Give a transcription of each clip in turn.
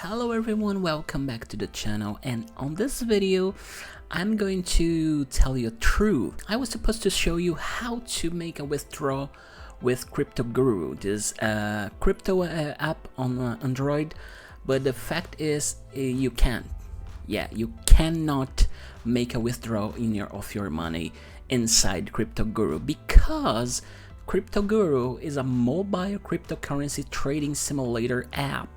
Hello everyone, welcome back to the channel, and on this video I'm going to tell you the truth. I was supposed to show you how to make a withdrawal with CryptoGuru, this crypto app on Android, but the fact is you can't. Yeah, you cannot make a withdrawal of your money inside CryptoGuru because CryptoGuru is a mobile cryptocurrency trading simulator app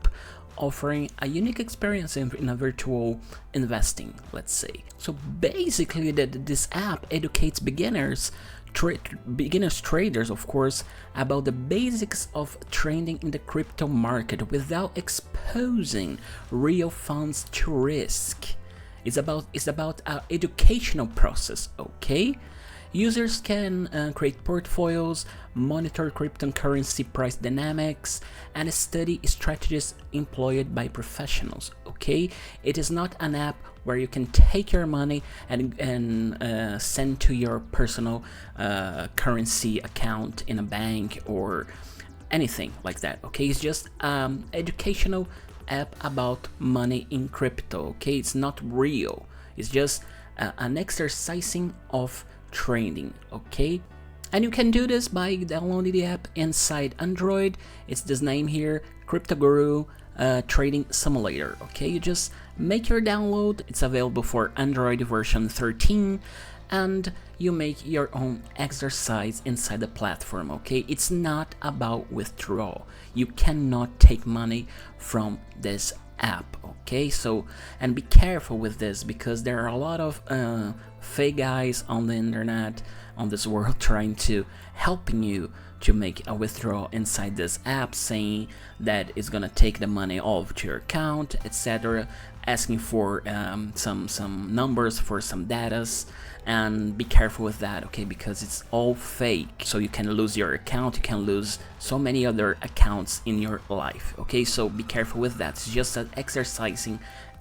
offering a unique experience in a virtual investing, let's say. So basically this app educates beginners traders, of course, about the basics of trading in the crypto market without exposing real funds to risk. It's about an educational process, okay? Users can create portfolios, monitor cryptocurrency price dynamics, and study strategies employed by professionals, okay? It is not an app where you can take your money and send to your personal currency account in a bank or anything like that, okay? It's just educational app about money in crypto, okay? It's not real. It's just an exercising of trading, okay? And you can do this by downloading the app inside Android. It's this name here, CryptoGuru Trading Simulator, okay? You just make your download. It's available for Android version 13, and you make your own exercise inside the platform, okay? It's not about withdrawal. You cannot take money from this app, okay? So, and be careful with this because there are a lot of fake guys on the internet, on this world, trying to helping you to make a withdrawal inside this app, saying that it's gonna take the money off to your account, etc., asking for some numbers for some datas, and be careful with that, okay? Because it's all fake. So you can lose your account, you can lose so many other accounts in your life, okay? So be careful with that. It's just an exercising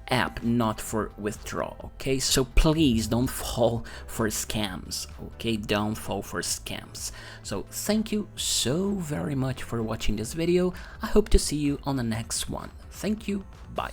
app, not for withdrawal, okay? So please don't fall for scams, okay? Don't fall for scams. So thank you so very much for watching this video. I hope to see you on the next one. Thank you, bye.